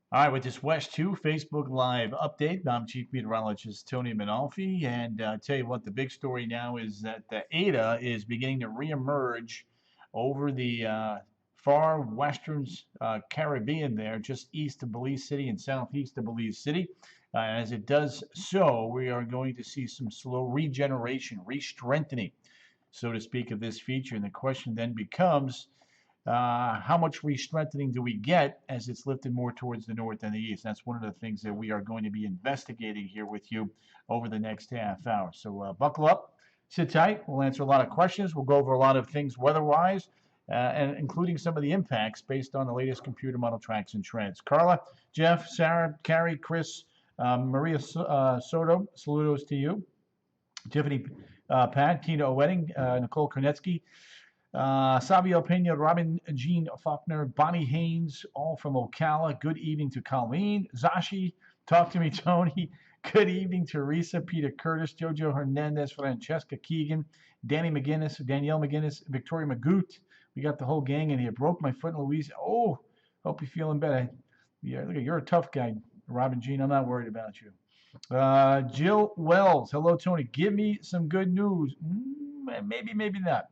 All right, with this West 2 Facebook Live update, I'm Chief Meteorologist Tony Manalfi, and tell you what, the big story now is that the ETA is beginning to reemerge over the far western Caribbean there, just east of Belize City and southeast of Belize City. As it does so, we are going to see some slow regeneration, re-strengthening, so to speak, of this feature. And the question then becomes, how much re-strengthening do we get as it's lifted more towards the north and the east? That's one of the things that we are going to be investigating here with you over the next half hour. So buckle up, sit tight. We'll answer a lot of questions. We'll go over a lot of things weather-wise, and including some of the impacts based on the latest computer model tracks and trends. Carla, Jeff, Sarah, Carrie, Chris, Maria Soto, saludos to you. Tiffany, Pat, Tina O'Wedding, Nicole Kornetsky, Savio Pena, Robin Jean Faulkner, Bonnie Haynes, all from Ocala. Good evening to Colleen. Zashi, talk to me, Tony. Good evening, Teresa, Peter Curtis, Jojo Hernandez, Francesca Keegan, Danny McGinnis, Danielle McGinnis, Victoria Magoot. We got the whole gang in here. Broke my foot in Louise. Oh, hope you're feeling better. Yeah, look, you're a tough guy, Robin Jean. I'm not worried about you. Jill Wells, hello, Tony. Give me some good news. Maybe, maybe not.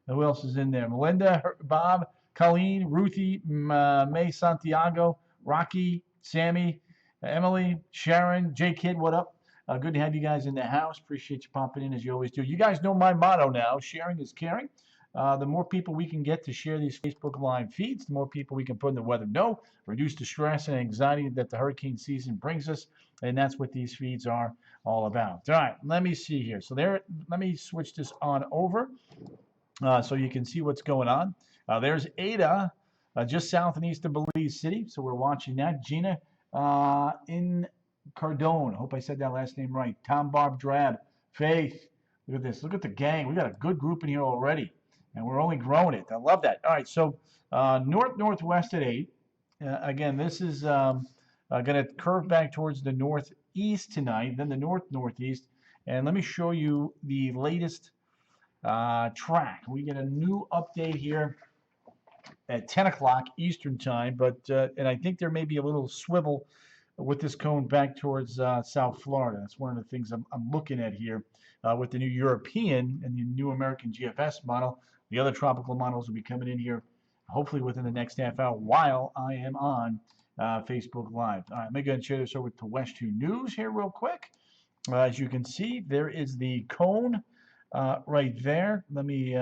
Who else is in there? Melinda, Bob, Colleen, Ruthie, May Santiago, Rocky, Sammy, Emily, Sharon, J Kid, what up? Good to have you guys in the house. Appreciate you popping in as you always do. You guys know my motto now, sharing is caring. The more people we can get to share these Facebook Live feeds, the more people we can put in the weather know, reduce the stress and anxiety that the hurricane season brings us, and that's what these feeds are all about. All right, let me see here. So there, let me switch this on over so you can see what's going on. There's ETA just south and east of Belize City, so we're watching that. Gina in Cardone, hope I said that last name right. Tom Barb Drab, Faith. Look at this. Look at the gang. We got a good group in here already, and we're only growing it. I love that. All right, so north-northwest at 8. Again, this is going to curve back towards the northeast tonight, then the north-northeast. And let me show you the latest track. We get a new update here at 10 o'clock Eastern time, but and I think there may be a little swivel with this cone back towards South Florida. That's one of the things I'm looking at here with the new European and the new American GFS model. The other tropical models will be coming in here hopefully within the next half hour while I am on Facebook Live. All right, let me go and share this over to West 2 News here real quick. As you can see, there is the cone right there. Let me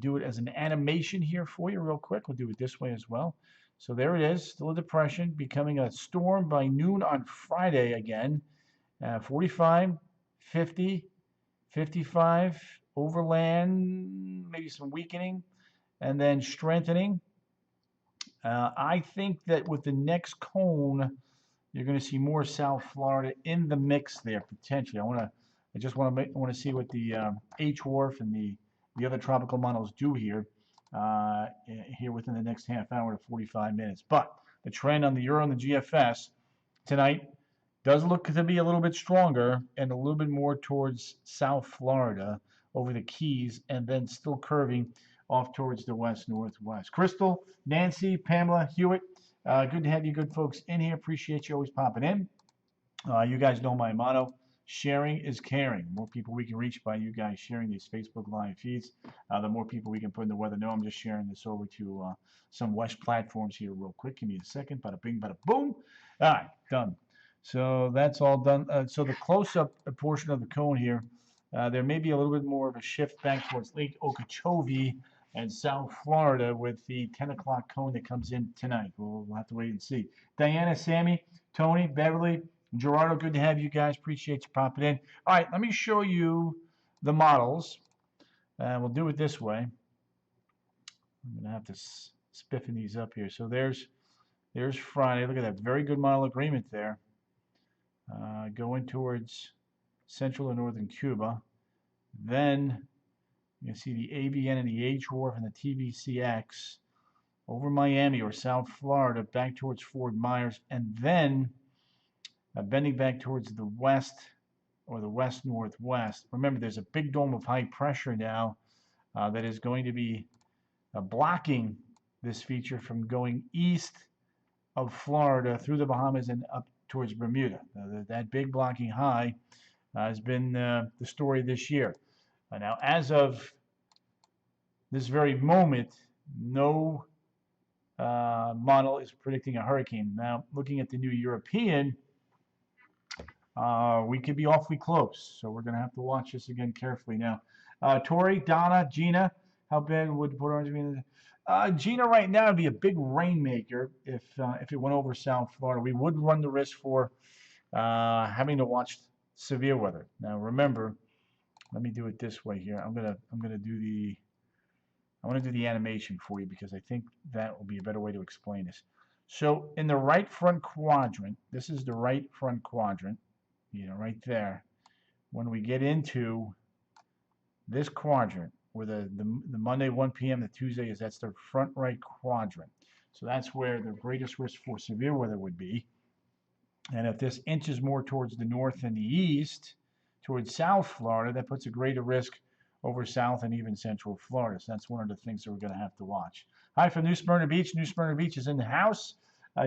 do it as an animation here for you real quick. We'll do it this way as well. So there it is, still a depression, becoming a storm by noon on Friday again. 45, 50, 55, overland, maybe some weakening, and then strengthening. I think that with the next cone, you're going to see more South Florida in the mix there potentially. I just want to see what the H-Wharf and the other tropical models do here within the next half hour to 45 minutes. But the trend on the Euro and the GFS tonight does look to be a little bit stronger and a little bit more towards South Florida over the Keys, and then still curving off towards the west-northwest. Crystal, Nancy, Pamela, Hewitt, good to have you good folks in here. Appreciate you always popping in. You guys know my motto. Sharing is caring. The more people we can reach by you guys sharing these Facebook Live feeds, the more people we can put in the weather know. I'm just sharing this over to some West platforms here real quick. Give me a second. Bada bing, bada boom. All right, done. So that's all done. So the close-up portion of the cone here, there may be a little bit more of a shift back towards Lake Okeechobee and South Florida with the 10 o'clock cone that comes in tonight. We'll have to wait and see. Diana, Sammy, Tony, Beverly, Gerardo, good to have you guys. Appreciate you popping in. All right, let me show you the models. We'll do it this way. I'm going to have to spiffing these up here. So there's Friday. Look at that. Very good model agreement there. Going towards central and northern Cuba. Then you can see the AVN and the H-Wharf and the TVCX over Miami or South Florida back towards Fort Myers. And then bending back towards the west or the west-northwest. Remember, there's a big dome of high pressure now that is going to be blocking this feature from going east of Florida through the Bahamas and up towards Bermuda. That big blocking high has been the story this year. Now, as of this very moment, no model is predicting a hurricane. Now, looking at the new European, we could be awfully close, so we're going to have to watch this again carefully. Now, Tori, Donna, Gina, how bad would Port Orange be? Gina, right now, would be a big rainmaker if it went over South Florida. We would run the risk for having to watch severe weather. Now, remember, let me do it this way here. I'm gonna do the I want to do the animation for you because I think that will be a better way to explain this. So in the right front quadrant, this is the right front quadrant, right there. When we get into this quadrant, where the Monday 1 p.m. to Tuesday is, that's the front right quadrant. So that's where the greatest risk for severe weather would be. And if this inches more towards the north and the east, towards South Florida, that puts a greater risk over South and even Central Florida. So that's one of the things that we're going to have to watch. Hi from New Smyrna Beach. New Smyrna Beach is in the house.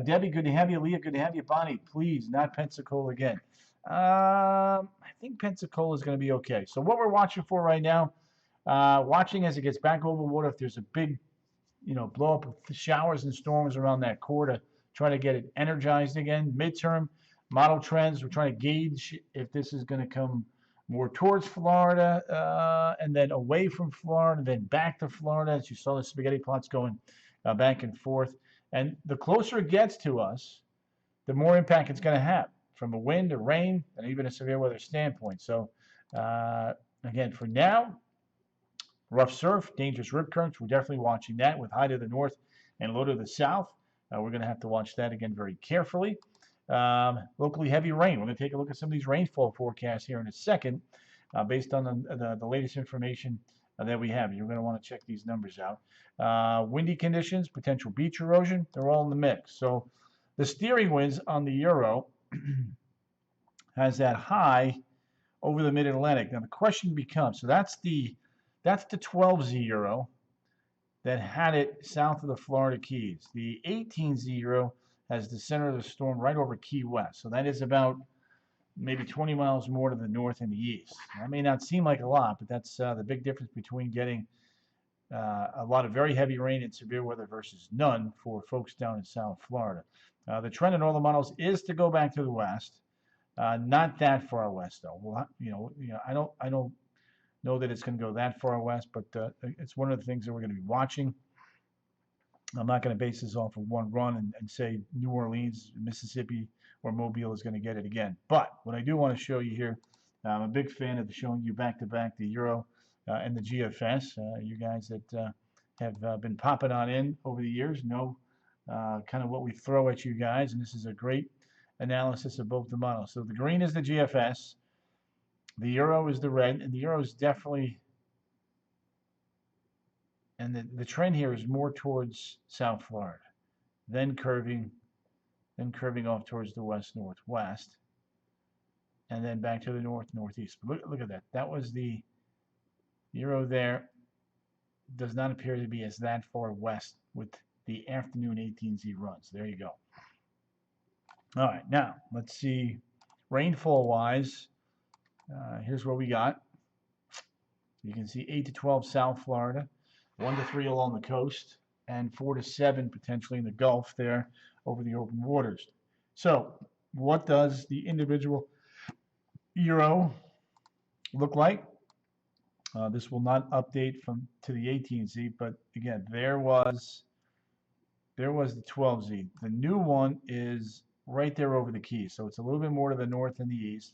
Debbie, good to have you. Leah, good to have you. Bonnie, please, not Pensacola again. I think Pensacola is going to be okay. So what we're watching for right now, watching as it gets back over water, if there's a big, blow up of showers and storms around that core to try to get it energized again. Midterm model trends, we're trying to gauge if this is going to come more towards Florida and then away from Florida, and then back to Florida, as you saw the spaghetti plots going back and forth. And the closer it gets to us, the more impact it's going to have from a wind, a rain, and even a severe weather standpoint. So, again, for now, rough surf, dangerous rip currents, we're definitely watching that with high to the north and low to the south. We're going to have to watch that again very carefully. Locally heavy rain. We're going to take a look at some of these rainfall forecasts here in a second based on the latest information that we have. You're going to want to check these numbers out. Windy conditions, potential beach erosion, they're all in the mix. So the steering winds on the Euro has that high over the mid-Atlantic. Now the question becomes, so that's the 12Z Euro that had it south of the Florida Keys. The 18Z Euro has the center of the storm right over Key West. So that is about maybe 20 miles more to the north and the east. That may not seem like a lot, but that's the big difference between getting a lot of very heavy rain and severe weather versus none for folks down in South Florida. The trend in all the models is to go back to the west. Not that far west, though. Well, I don't know that it's going to go that far west, but it's one of the things that we're going to be watching. I'm not going to base this off of one run and say New Orleans, Mississippi, or Mobile is going to get it again. But what I do want to show you here, I'm a big fan of showing you back-to-back the Euro and the GFS. You guys that have been popping on in over the years know kind of what we throw at you guys, and this is a great analysis of both the models. So the green is the GFS, the Euro is the red, and the Euro is definitely, and the trend here is more towards South Florida, then curving off towards the west-northwest, and then back to the north-northeast. But look at that. That was the Euro there. Does not appear to be as that far west with the afternoon 18Z runs. There you go. All right, now let's see rainfall-wise. Here's what we got. You can see 8 to 12 South Florida, 1 to 3 along the coast, and 4 to 7 potentially in the Gulf there over the open waters. So what does the individual Euro look like? This will not update to the 18Z, but again, there was the 12Z. The new one is right there over the Keys, so it's a little bit more to the north and the east.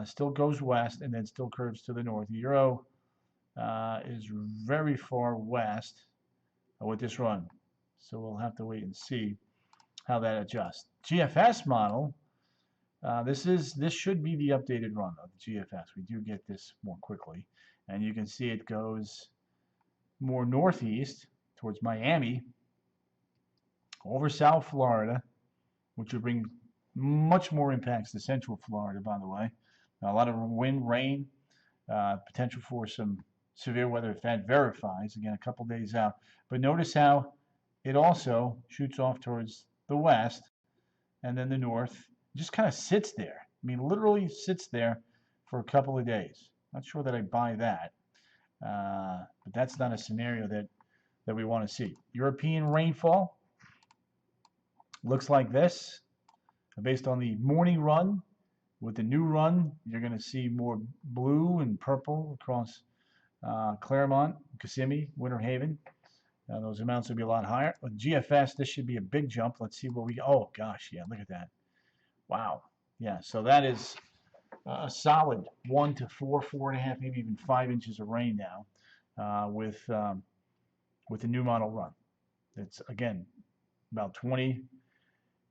Still goes west and then still curves to the north. The Euro is very far west with this run, so we'll have to wait and see how that adjusts. GFS model, this should be the updated run of the GFS. We do get this more quickly, and you can see it goes more northeast towards Miami, over South Florida, which would bring much more impacts to Central Florida, by the way. A lot of wind, rain, potential for some severe weather if that verifies, again, a couple days out. But notice how it also shoots off towards the west, and then the north. Just kind of sits there. I mean, literally sits there for a couple of days. Not sure that I buy that, but that's not a scenario that we want to see. European rainfall looks like this. Based on the morning run, with the new run, you're going to see more blue and purple across Claremont, Kissimmee, Winter Haven. Those amounts will be a lot higher. With GFS, this should be a big jump. Let's see what we. Oh gosh, yeah, look at that. Wow. Yeah, so that is a solid 1 to 4, 4.5, maybe even 5 inches of rain now with the new model run. It's again about 20,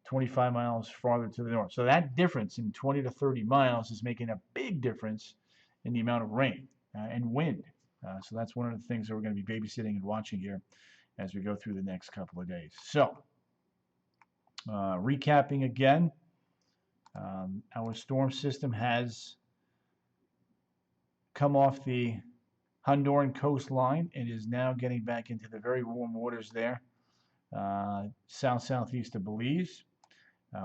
25 miles farther to the north. So that difference in 20 to 30 miles is making a big difference in the amount of rain and wind. So that's one of the things that we're going to be babysitting and watching here as we go through the next couple of days. So recapping again, our storm system has come off the Honduran coastline and is now getting back into the very warm waters there, southeast of Belize.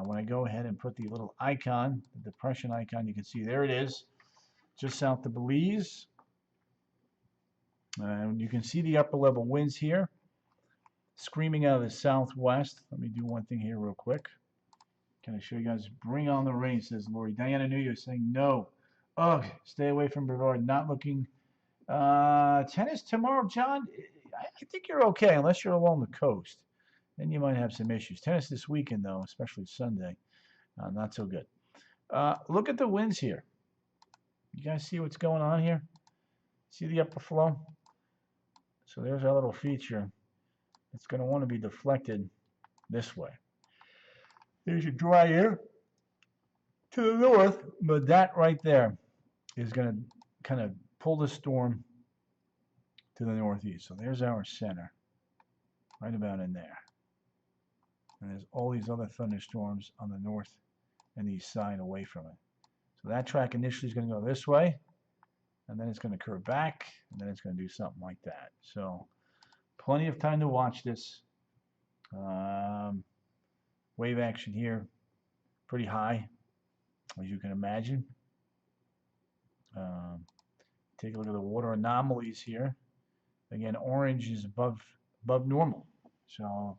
When I go ahead and put the little icon, the depression icon, you can see there it is, just south of Belize. And you can see the upper level winds here, screaming out of the southwest. Let me do one thing here real quick. Can I show you guys? Bring on the rain, says Lori. Diana New Year saying no. Ugh, stay away from Brevard. Not looking. Tennis tomorrow, John. I think you're okay unless you're along the coast. Then you might have some issues. Tennis this weekend, though, especially Sunday, not so good. Look at the winds here. You guys see what's going on here? See the upper flow? So there's our little feature. It's going to want to be deflected this way. There's your dry air to the north, but that right there is going to kind of pull the storm to the northeast. So there's our center, right about in there. And there's all these other thunderstorms on the north and east side away from it. So that track initially is going to go this way, and then it's going to curve back, and then it's going to do something like that. So plenty of time to watch this. Wave action here, pretty high, as you can imagine. Take a look at the water anomalies here. Again, orange is above normal. So,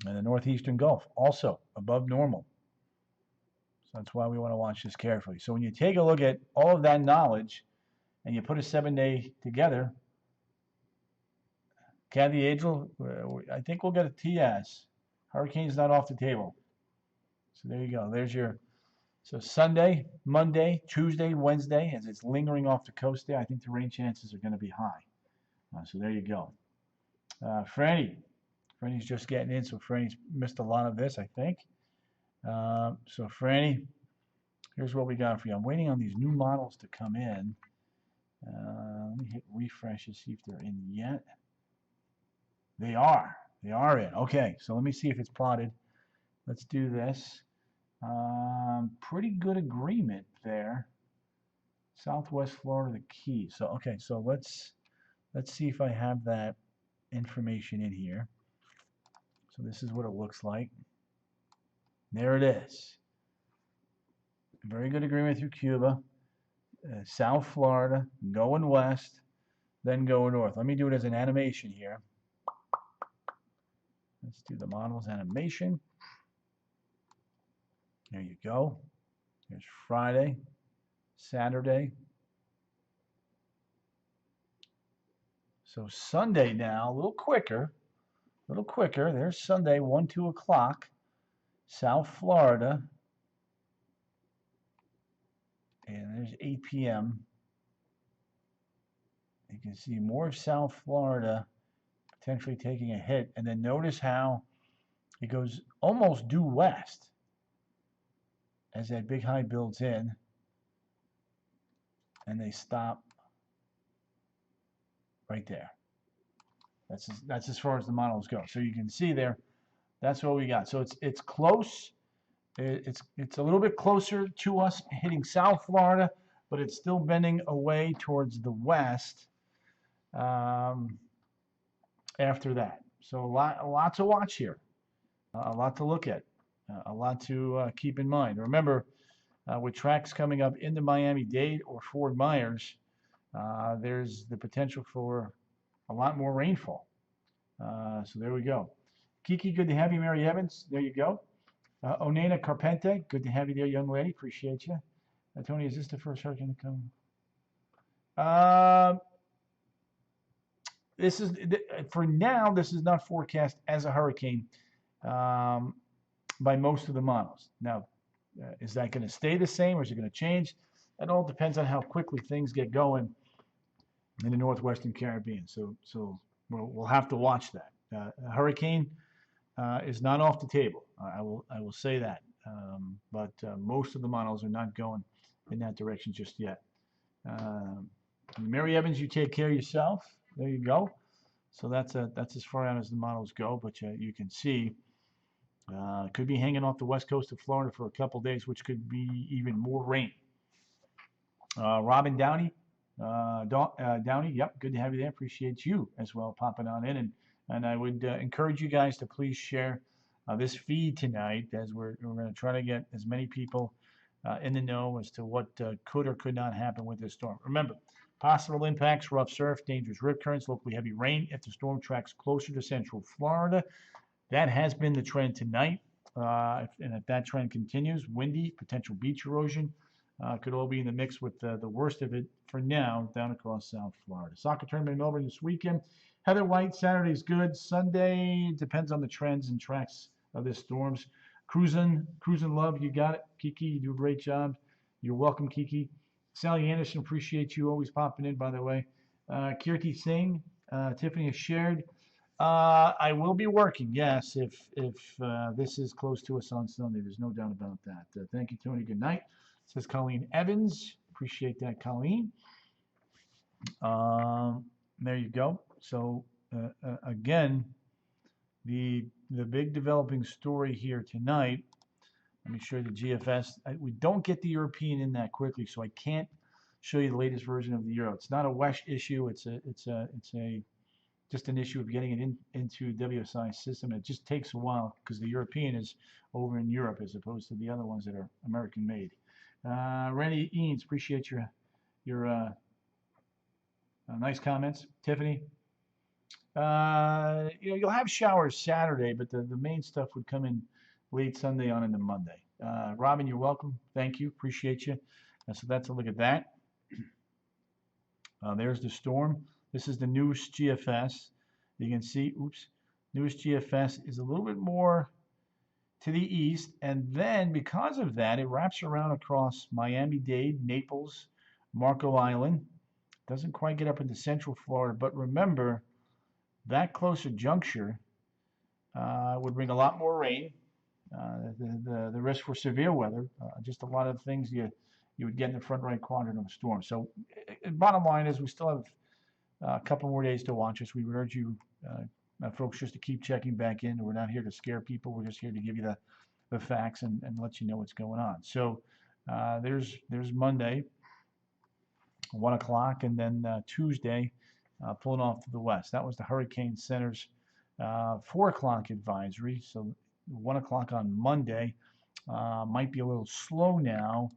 and the northeastern Gulf also above normal. So that's why we want to watch this carefully. So when you take a look at all of that knowledge and you put a 7-day together, Kathy Agel, I think we'll get a TS. Hurricane's not off the table. So there you go. There's your, so Sunday, Monday, Tuesday, Wednesday, as it's lingering off the coast there, I think the rain chances are going to be high. So there you go. Franny's just getting in, so Franny's missed a lot of this, I think. So Franny, here's what we got for you. I'm waiting on these new models to come in. Let me hit refresh to see if they're in yet. They are in. Okay, so let me see if it's plotted. Let's do this. Pretty good agreement there. Southwest Florida, the Keys. So okay, so let's see if I have that information in here. So this is what it looks like. There it is. Very good agreement through Cuba. South Florida, going west, then going north. Let me do it as an animation here. Let's do the models animation. There you go. There's Friday, Saturday. So Sunday now, a little quicker. There's Sunday, 1, 2 o'clock, South Florida. And there's 8 p.m. You can see more of South Florida potentially taking a hit. And then notice how it goes almost due west as that big high builds in. And they stop right there. That's as far as the models go. So you can see there, that's what we got. So it's close. It's a little bit closer to us hitting South Florida, but it's still bending away towards the west after that. So a lot to watch here. A lot to look at, a lot to keep in mind. Remember, with tracks coming up into Miami-Dade or Fort Myers, there's the potential for a lot more rainfall. So there we go. Kiki, good to have you. Mary Evans, there you go. Onena Carpente, good to have you there, young lady. Appreciate you. Tony, is this the first hurricane to come? This is for now. This is not forecast as a hurricane um, by most of the models. Now, is that going to stay the same or is it going to change? It all depends on how quickly things get going in the northwestern Caribbean. So we'll have to watch that. A hurricane is not off the table. I will say that. But most of the models are not going in that direction just yet. Mary Evans, you take care of yourself. There you go. So that's as far out as the models go. But you can see could be hanging off the west coast of Florida for a couple days, which could be even more rain. Robin Downey, Downey, yep, good to have you there. Appreciate you as well popping on in, and I would encourage you guys to please share this feed tonight, as we're going to try to get as many people in the know as to what could or could not happen with this storm. Remember, possible impacts: rough surf, dangerous rip currents, locally heavy rain if the storm tracks closer to central Florida. That has been the trend tonight, and if that trend continues, windy, potential beach erosion. Could all be in the mix with the worst of it for now down across South Florida. Soccer tournament in Melbourne this weekend. Heather White, Saturday's good. Sunday depends on the trends and tracks of the storms. Cruising love, you got it. Kiki, you do a great job. You're welcome, Kiki. Sally Anderson, appreciate you always popping in, by the way. Kirti Singh, Tiffany has shared. I will be working, yes, if this is close to us on Sunday. There's no doubt about that. Thank you, Tony. Good night. Says Colleen Evans. Appreciate that, Colleen. There you go. So again, the big developing story here tonight. Let me show you the GFS. We don't get the European in that quickly, so I can't show you the latest version of the Euro. It's not a WESH issue. It's just an issue of getting it into WSI system. It just takes a while because the European is over in Europe as opposed to the other ones that are American made. Randy Eanes, appreciate your nice comments. Tiffany, you'll have showers Saturday, but the main stuff would come in late Sunday on into Monday. Robin, you're welcome. Thank you. Appreciate you. So that's a look at that. There's the storm. This is the newest GFS. You can see, newest GFS is a little bit more to the east, and then because of that, it wraps around across Miami-Dade, Naples, Marco Island. Doesn't quite get up into central Florida, but remember, that closer juncture would bring a lot more rain. The risk for severe weather, just a lot of things you would get in the front right quadrant of a storm. So, bottom line is we still have a couple more days to watch us. We would urge you, folks, just to keep checking back in. We're not here to scare people. We're just here to give you the facts and let you know what's going on. So there's Monday, 1 o'clock, and then Tuesday, pulling off to the west. That was the Hurricane Center's 4 o'clock advisory. So 1 o'clock on Monday might be a little slow now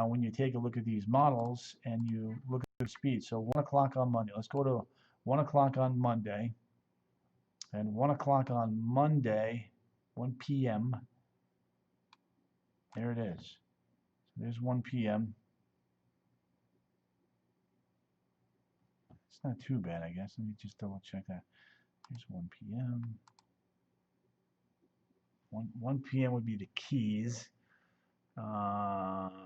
when you take a look at these models and you look at the speed. So 1 o'clock on Monday. Let's go to 1 o'clock on Monday. And 1 o'clock on Monday, 1 p.m. There it is. So there's 1 p.m. It's not too bad, I guess. Let me just double check that. Here's 1 p.m. 1 p.m. would be the Keys. And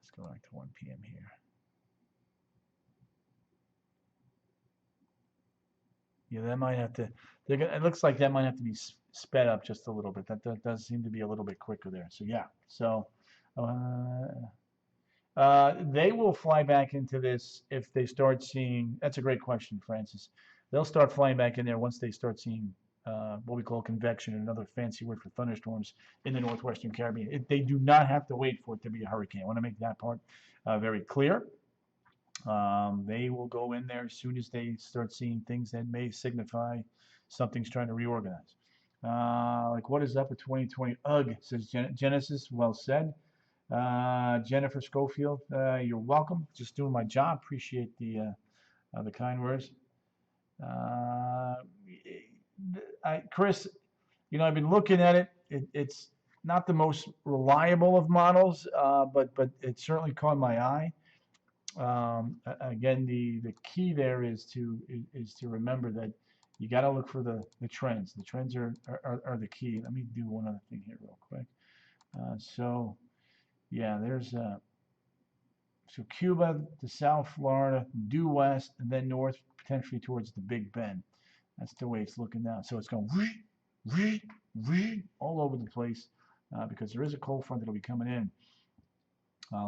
let's go back to 1 p.m. here. Yeah, that might have to. It looks like that might have to be sped up just a little bit. That does seem to be a little bit quicker there. So yeah. So they will fly back into this if they start seeing. That's a great question, Francis. They'll start flying back in there once they start seeing what we call convection, another fancy word for thunderstorms in the northwestern Caribbean. They do not have to wait for it to be a hurricane. I want to make that part very clear. They will go in there as soon as they start seeing things that may signify something's trying to reorganize. Like what is up with 2020? Ugh, says Genesis. Well said. Jennifer Schofield, you're welcome. Just doing my job. Appreciate the kind words. Chris, I've been looking at it. It's not the most reliable of models, but it certainly caught my eye. Again, the key there is to remember that you got to look for the trends. The trends are the key. Let me do one other thing here real quick. So yeah, there's so Cuba to South Florida, due west, and then north potentially towards the Big Bend. That's the way it's looking now. So it's going all over the place because there is a cold front that'll be coming in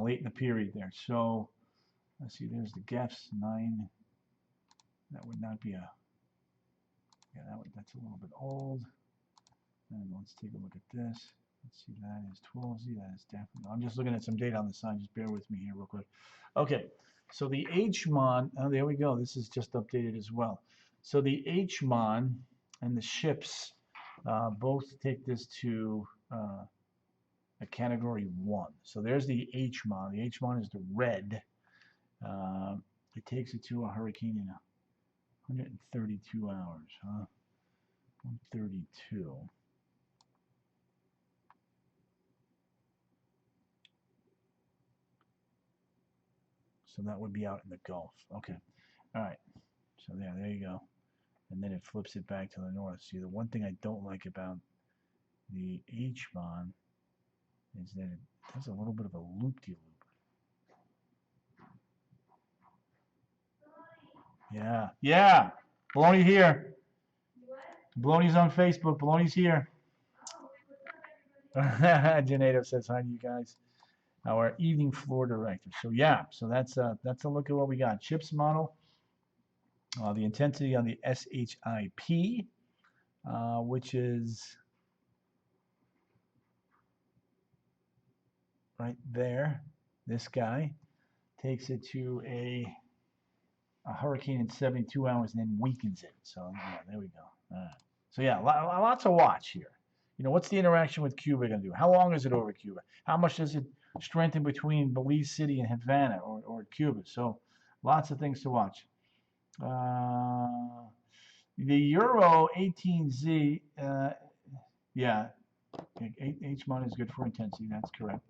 late in the period there. So let's see, there's the GEFS 9. That would not be yeah, that's a little bit old. And let's take a look at this. Let's see, that is 12Z. That is definitely. I'm just looking at some data on the side. Just bear with me here real quick. Okay, so the HMON, oh, there we go. This is just updated as well. So the HMON and the ships both take this to a category 1. So there's the HMON. The HMON is the red. It takes it to a hurricane in 132 hours, huh? 132. So that would be out in the Gulf. Okay. All right. So there you go. And then it flips it back to the north. See, the one thing I don't like about the HMON is that it has a little bit of a loop-de-loop. Yeah. Yeah. Baloney here. Baloney's on Facebook. Baloney's here. Janato says hi to you guys. Our evening floor director. So yeah, so that's a look at what we got. Chips model, the intensity on the SHIP, which is right there. This guy takes it to a hurricane in 72 hours and then weakens it. So yeah, there we go. So yeah, lots to watch here. What's the interaction with Cuba going to do? How long is it over Cuba? How much does it strengthen between Belize City and Havana or Cuba? So lots of things to watch. The Euro 18Z, yeah, HMON is good for intensity. That's correct.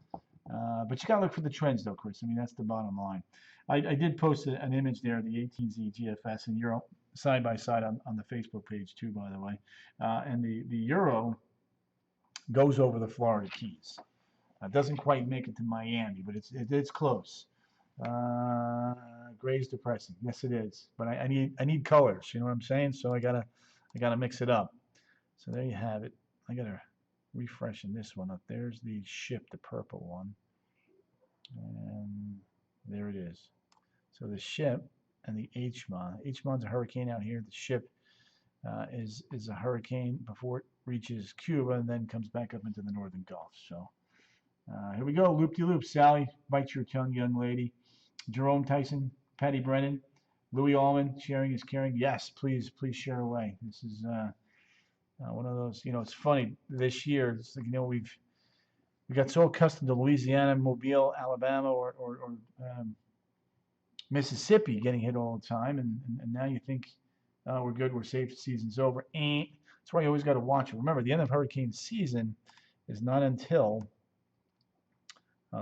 But you got to look for the trends, though, Chris. I mean, that's the bottom line. I did post an image there, the 18Z GFS and Euro side by side on the Facebook page too, by the way. And the Euro goes over the Florida Keys. It doesn't quite make it to Miami, but it's close. Gray's depressing. Yes, it is. But I need colors. You know what I'm saying? So I gotta mix it up. So there you have it. I gotta refreshen this one up. There's the ship, the purple one, and there it is. So the ship and the HMON. HMON's a hurricane out here. The ship is a hurricane before it reaches Cuba and then comes back up into the northern Gulf. So here we go. Loop-de-loop. Sally, bite your tongue, young lady. Jerome Tyson, Patty Brennan, Louis Allman, sharing is caring. Yes, please share away. This is one of those. It's funny this year. It's like, we got so accustomed to Louisiana, Mobile, Alabama, or Mississippi getting hit all the time, and now you think we're good, we're safe, the season's over. That's why you always got to watch it. Remember, the end of hurricane season is not until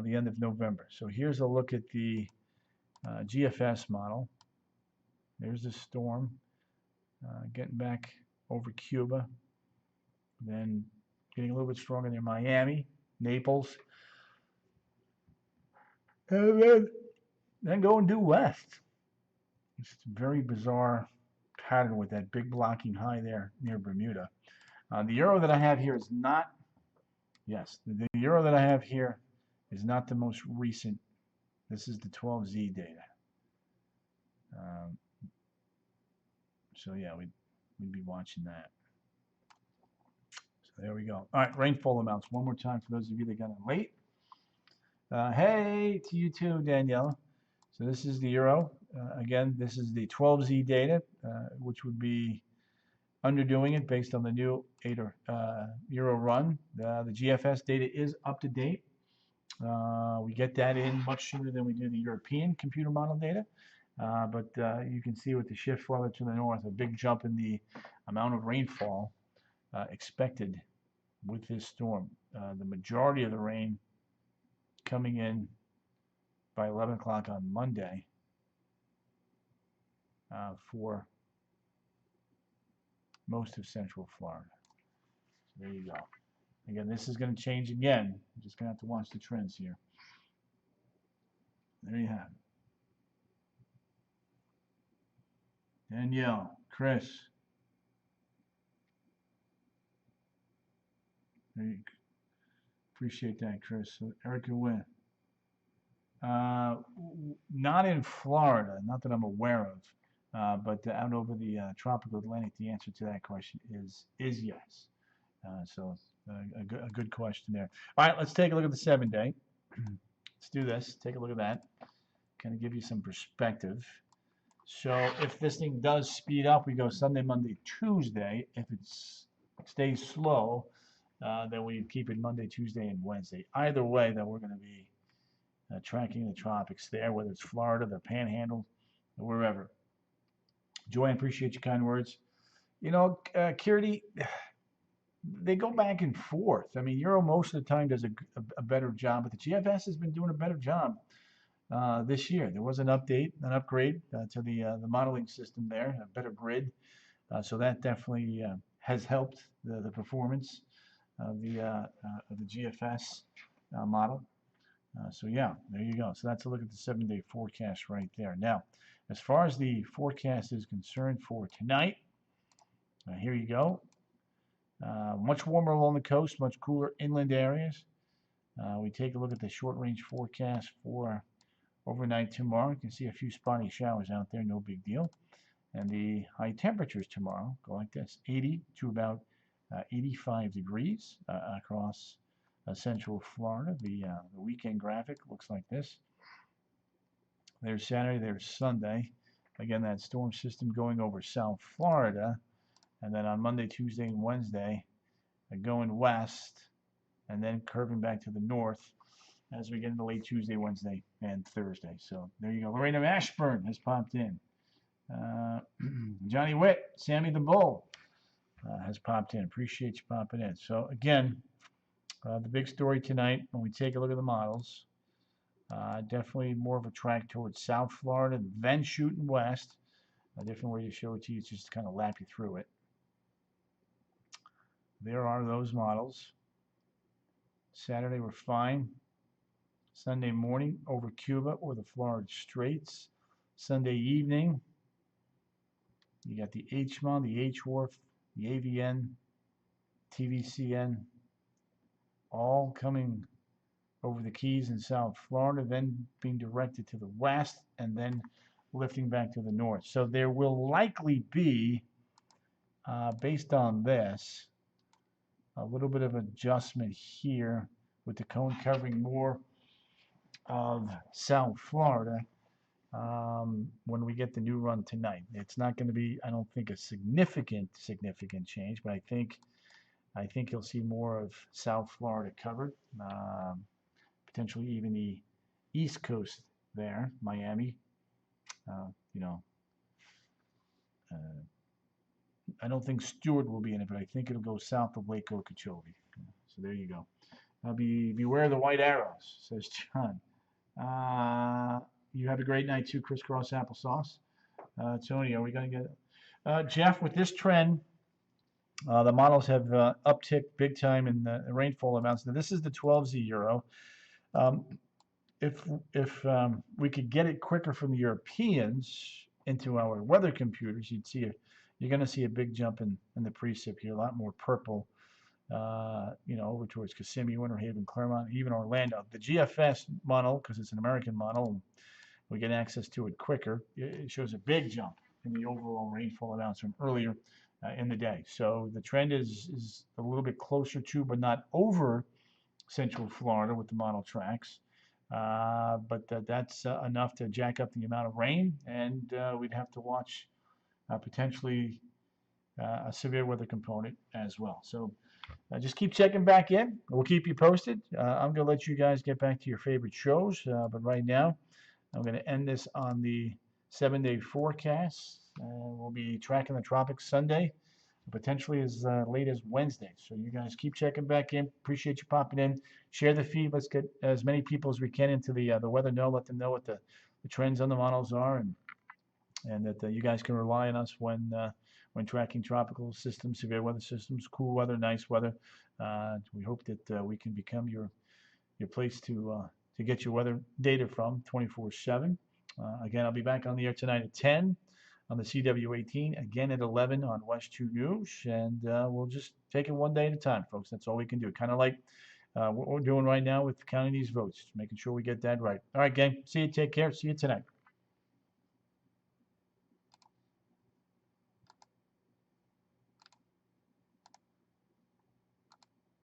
the end of November. So here's a look at the GFS model. There's the storm getting back over Cuba, then getting a little bit stronger near Miami, Naples, and then going due west. It's a very bizarre pattern with that big blocking high there near Bermuda. The euro that I have here is not, yes, the euro that I have here is not the most recent. This is the 12Z data. So yeah, we'd be watching that. So there we go. All right, rainfall amounts one more time for those of you that got in late. Hey to you too, Daniela. So this is the euro. Again, this is the 12Z data, which would be underdoing it based on the new ETA euro run. The GFS data is up to date. We get that in much sooner than we do the European computer model data. But you can see with the shift farther to the north, a big jump in the amount of rainfall expected with this storm. The majority of the rain coming in by 11 o'clock on Monday for most of Central Florida. So there you go. Again, this is going to change again. You're just going to have to watch the trends here. There you have it. Danielle, Chris. Appreciate that, Chris. So Erica Wynn. Not in Florida, not that I'm aware of, but out over the tropical Atlantic, the answer to that question is yes. So a good question there. All right, let's take a look at the 7-day. Let's do this. Take a look at that. Kind of give you some perspective. So if this thing does speed up, we go Sunday, Monday, Tuesday. If it stays slow, then we keep it Monday, Tuesday, and Wednesday. Either way, then we're going to be tracking the tropics there, whether it's Florida, the Panhandle, or wherever. Joanne, appreciate your kind words. You know, Kirti, they go back and forth. I mean, Euro most of the time does a better job, but the GFS has been doing a better job this year. There was an upgrade to the modeling system there, a better grid. So that definitely has helped the performance of the GFS model. So yeah, there you go. So that's a look at the 7-day forecast right there. Now, as far as the forecast is concerned for tonight, here you go. Much warmer along the coast, much cooler inland areas. We take a look at the short-range forecast for overnight tomorrow. You can see a few spotty showers out there, no big deal. And the high temperatures tomorrow go like this: 80 to about 85 degrees across central Florida. The weekend graphic looks like this. There's Saturday, there's Sunday. Again, that storm system going over South Florida. And then on Monday, Tuesday, and Wednesday, going west and then curving back to the north as we get into late Tuesday, Wednesday, and Thursday. So there you go. Lorena Ashburn has popped in. Johnny Witt, Sammy the Bull has popped in. Appreciate you popping in. So again, the big story tonight, when we take a look at the models, definitely more of a track towards South Florida, then shooting west. A different way to show it to you is just to kind of lap you through it. There are those models. Saturday we're fine. Sunday morning over Cuba or the Florida Straits. Sunday evening, you got the HMON, the H-Wharf, the AVN, TVCN, all coming over the Keys in South Florida, then being directed to the west, and then lifting back to the north. So there will likely be, based on this, a little bit of adjustment here with the cone covering more of South Florida when we get the new run tonight. It's not going to be, I don't think, a significant change, but I think you'll see more of South Florida covered, potentially even the East Coast there, Miami. I don't think Stewart will be in it, but I think it'll go south of Lake Okeechobee. So there you go. Beware the white arrows, says John. You have a great night too, crisscross applesauce. Tony, are we going to get Jeff, with this trend, the models have upticked big time in the rainfall amounts. Now, this is the 12Z Euro. If we could get it quicker from the Europeans into our weather computers, you're going to see a big jump in the precip here, a lot more purple, over towards Kissimmee, Winter Haven, Claremont, even Orlando. The GFS model, because it's an American model, we get access to it quicker. It shows a big jump in the overall rainfall amounts from earlier in the day. So the trend is a little bit closer to, but not over, Central Florida with the model tracks. But that's enough to jack up the amount of rain, and we'd have to watch potentially a severe weather component as well. So just keep checking back in. We'll keep you posted. I'm going to let you guys get back to your favorite shows, but right now I'm going to end this on the 7-day forecast. We'll be tracking the tropics Sunday, potentially as late as Wednesday. So you guys keep checking back in. Appreciate you popping in. Share the feed. Let's get as many people as we can into the weather know. Let them know what the trends on the models are, and that you guys can rely on us when tracking tropical systems, severe weather systems, cool weather, nice weather. We hope that we can become your place to get your weather data from 24/7. Again, I'll be back on the air tonight at 10 on the CW18, again at 11 on West 2 News, and we'll just take it one day at a time, folks. That's all we can do. Kind of like what we're doing right now with counting these votes, making sure we get that right. All right, gang. See you. Take care. See you tonight.